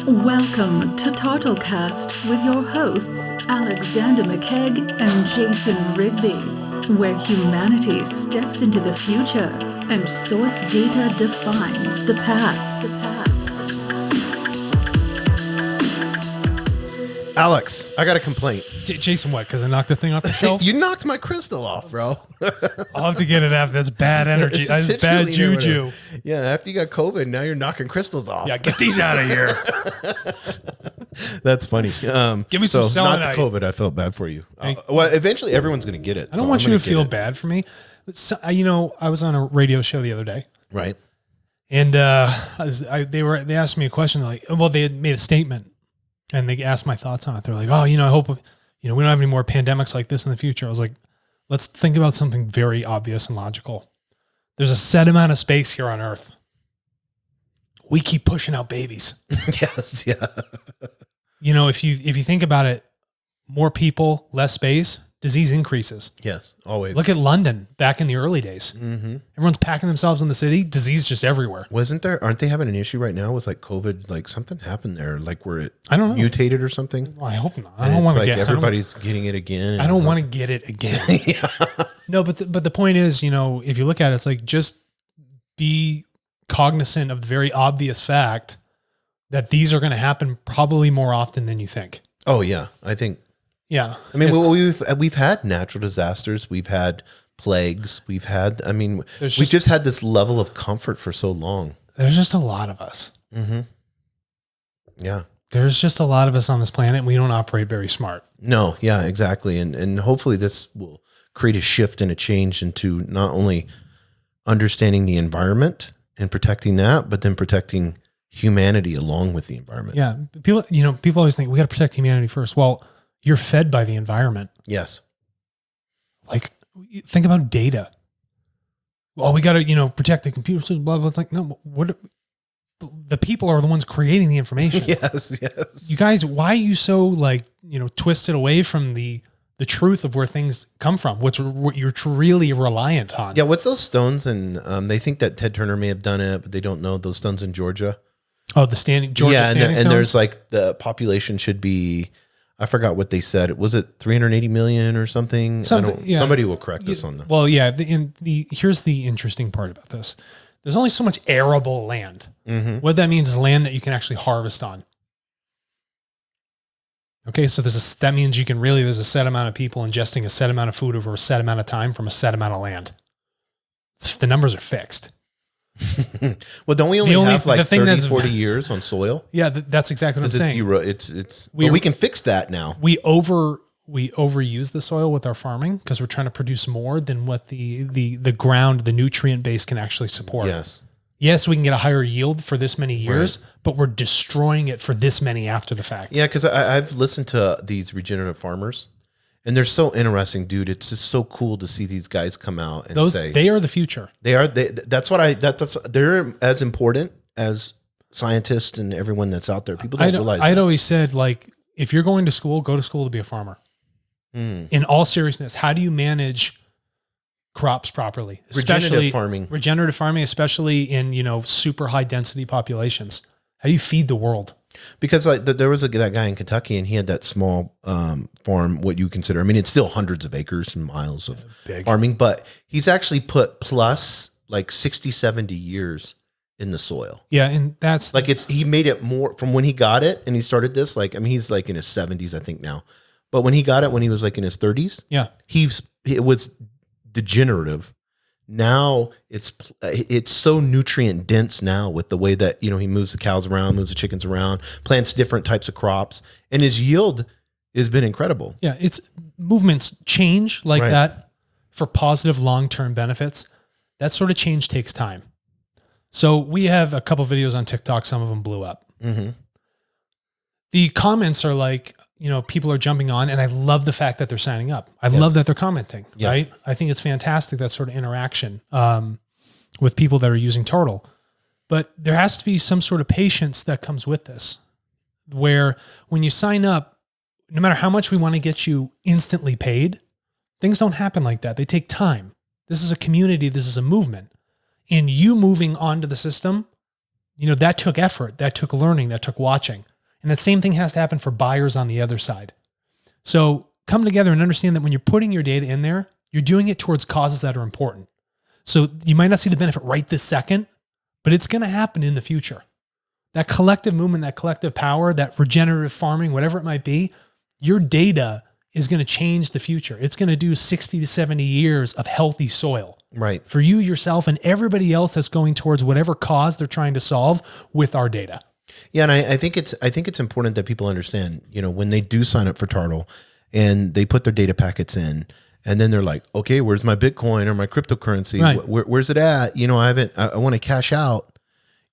Welcome to TARTLEcast with your hosts Alexander McKegg and Jason Rigby, where humanity steps into the future and source data defines the path. Alex, I got a complaint. Jason, what? Because I knocked the thing off the shelf? You knocked my crystal off, bro. I'll have to get it after. That's bad energy. That's bad juju. Yeah, after you got COVID, now you're knocking crystals off. Yeah, get these out of here. That's funny. Give me some selenite. Not the COVID. I felt bad for you. Well, eventually everyone's going to get it. I don't want you to feel bad for me. So, I was on a radio show the other day. Right. And they asked me a question. They had made a statement. And they asked my thoughts on it. They're like, I hope, we don't have any more pandemics like this in the future. I was like, let's think about something very obvious and logical. There's a set amount of space here on Earth. We keep pushing out babies. Yes, yeah. If you think about it, more people, less space, disease increases. Yes, always. Look at London back in the early days. Mm-hmm. Everyone's packing themselves in the city. Disease just everywhere. Aren't they having an issue right now with like COVID? Like something happened there, like where it I don't know. mutated or something? Well, I hope not. I don't want to get everybody's getting it again. I don't want to get it again. Yeah. No, but the point is, if you look at it, it's like just be cognizant of the very obvious fact that these are going to happen probably more often than you think. Oh yeah, I think. Yeah. I mean, we've had natural disasters. We've had plagues. We've just had this level of comfort for so long. There's just a lot of us. Mm-hmm. Yeah. There's just a lot of us on this planet. And we don't operate very smart. No. Yeah, exactly. And hopefully this will create a shift and a change into not only understanding the environment and protecting that, but then protecting humanity along with the environment. Yeah. People always think we got to protect humanity first. Well, you're fed by the environment. Yes. Like, think about data. Well, we got to, protect the computers, blah, blah. It's like, no, the people are the ones creating the information. Yes. You guys, why are you so twisted away from the truth of where things come from? What you're really reliant on. Yeah. What's those stones? And they think that Ted Turner may have done it, but they don't know those stones in Georgia. Oh, Georgia standing stones? And there's like the population should be, I forgot what they said. Was it 380 million or something? Somebody will correct us on that. Well, yeah. Here's the interesting part about this. There's only so much arable land. Mm-hmm. What that means is land that you can actually harvest on. Okay, so that means there's a set amount of people ingesting a set amount of food over a set amount of time from a set amount of land. The numbers are fixed. Well, don't we only have like 30, 40 years on soil? Yeah, that's exactly what I'm saying. We can fix that now. We overuse the soil with our farming because we're trying to produce more than what the ground, the nutrient base can actually support. Yes, we can get a higher yield for this many years, right, but we're destroying it for this many after the fact. Yeah, because I've listened to these regenerative farmers. And they're so interesting, dude. It's just so cool to see these guys come out and say they are the future. They're as important as scientists and everyone that's out there. People don't realize. I'd always said, like, if you're going to school, go to school to be a farmer. In all seriousness, how do you manage crops properly? Regenerative farming, especially in super high density populations. How do you feed the world? Because there was that guy in Kentucky, and he had that small farm. What you consider? I mean, it's still hundreds of acres and miles of farming, but he's actually put plus like 60, 70 years in the soil. Yeah, and that's like he made it more from when he got it, and he started this. Like, I mean, he's like in his 70s, I think now, but when he got it, when he was like in his 30s, yeah, it was degenerative. Now it's so nutrient dense now with the way that, he moves the cows around, moves the chickens around, plants different types of crops, and his yield has been incredible. Yeah. It's movements change like that for positive long-term benefits. That sort of change takes time. So we have a couple videos on TikTok. Some of them blew up. Mm-hmm. The comments are like, people are jumping on, and I love the fact that they're signing up. I love that they're commenting, right? I think it's fantastic, that sort of interaction with people that are using TARTLE. But there has to be some sort of patience that comes with this, where when you sign up, no matter how much we want to get you instantly paid, things don't happen like that. They take time. This is a community. This is a movement. And you moving onto the system, that took effort, that took learning, that took watching. And that same thing has to happen for buyers on the other side. So come together and understand that when you're putting your data in there, you're doing it towards causes that are important. So you might not see the benefit right this second, but it's going to happen in the future. That collective movement, that collective power, that regenerative farming, whatever it might be, your data is going to change the future. It's going to do 60 to 70 years of healthy soil. Right. For you, yourself, and everybody else that's going towards whatever cause they're trying to solve with our data. Yeah, and I think it's important that people understand, when they do sign up for TARTLE and they put their data packets in, and then they're like, okay, where's my Bitcoin or my cryptocurrency? Right. Where's it at? I want to cash out.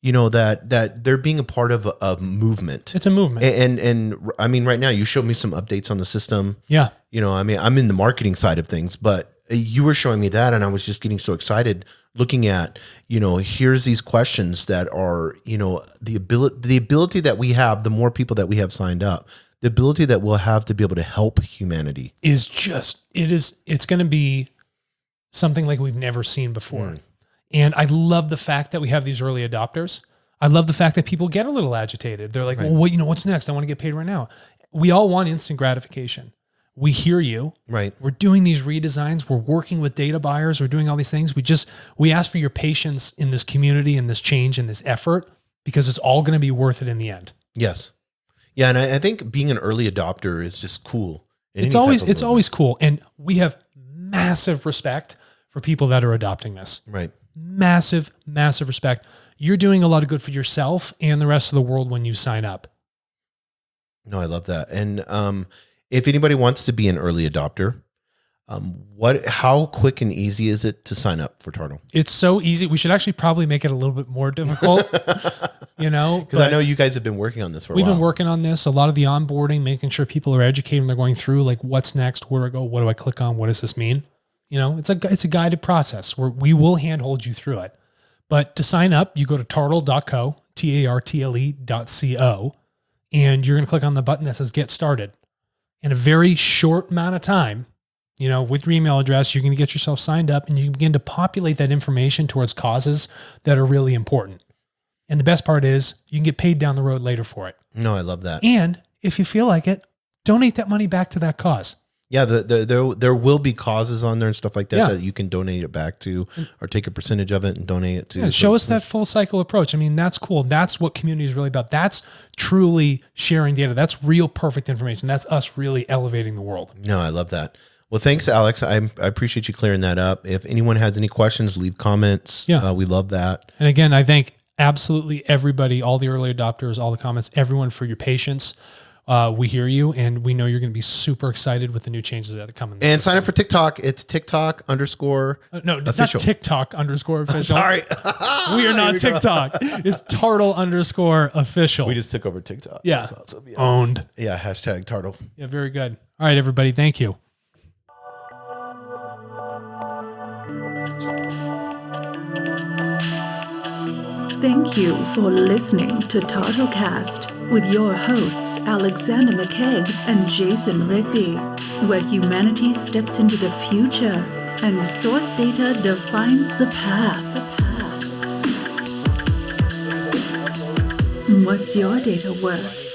That they're being a part of a movement. It's a movement. And I mean, right now you showed me some updates on the system. Yeah. I'm in the marketing side of things, but you were showing me that, and I was just getting so excited looking at, here's these questions that are, the ability that we have, the more people that we have signed up, the ability that we'll have to be able to help humanity it's going to be something like we've never seen before. And I love the fact that we have these early adopters. I love the fact that people get a little agitated. They're like, right. well, what's next? I want to get paid right now. We all want instant gratification. We hear you. Right. We're doing these redesigns. We're working with data buyers. We're doing all these things. We ask for your patience in this community and this change and this effort, because it's all going to be worth it in the end. Yes. Yeah. And I think being an early adopter is just cool. It's always cool. And we have massive respect for people that are adopting this. Right. Massive, massive respect. You're doing a lot of good for yourself and the rest of the world when you sign up. No, I love that. And if anybody wants to be an early adopter, how quick and easy is it to sign up for TARTLE? It's so easy. We should actually probably make it a little bit more difficult, because I know you guys have been working on this for a while. We've been working on this, a lot of the onboarding, making sure people are educated when they're going through, like, what's next, where do I go, what do I click on, what does this mean? It's a guided process where we will handhold you through it. But to sign up, you go to tartle.co, TARTLE.co, and you're going to click on the button that says Get Started. In a very short amount of time, with your email address, you're going to get yourself signed up, and you can begin to populate that information towards causes that are really important. And the best part is you can get paid down the road later for it. No, I love that. And if you feel like it, donate that money back to that cause. Yeah, there will be causes on there and stuff like that Yeah. that you can donate it back to, or take a percentage of it and donate it to. Yeah, show us that full cycle approach. I mean, that's cool. That's what community is really about. That's truly sharing data. That's real perfect information. That's us really elevating the world. No, I love that. Well, thanks, Alex. I appreciate you clearing that up. If anyone has any questions, leave comments. Yeah. We love that. And again, I thank absolutely everybody, all the early adopters, all the comments, everyone for your patience. We hear you, and we know you're going to be super excited with the new changes that are coming. And sign up for TikTok. It's TikTok _ no, official. not TikTok _ official. Sorry. We are not TikTok. It's TARTLE _ official. We just took over TikTok. Yeah. That's awesome. Yeah. Owned. Yeah. #TARTLE. Yeah, very good. All right, everybody. Thank you. Thank you for listening to TartleCast with your hosts Alexander McKegg and Jason Rigby, where humanity steps into the future and source data defines the path. What's your data worth?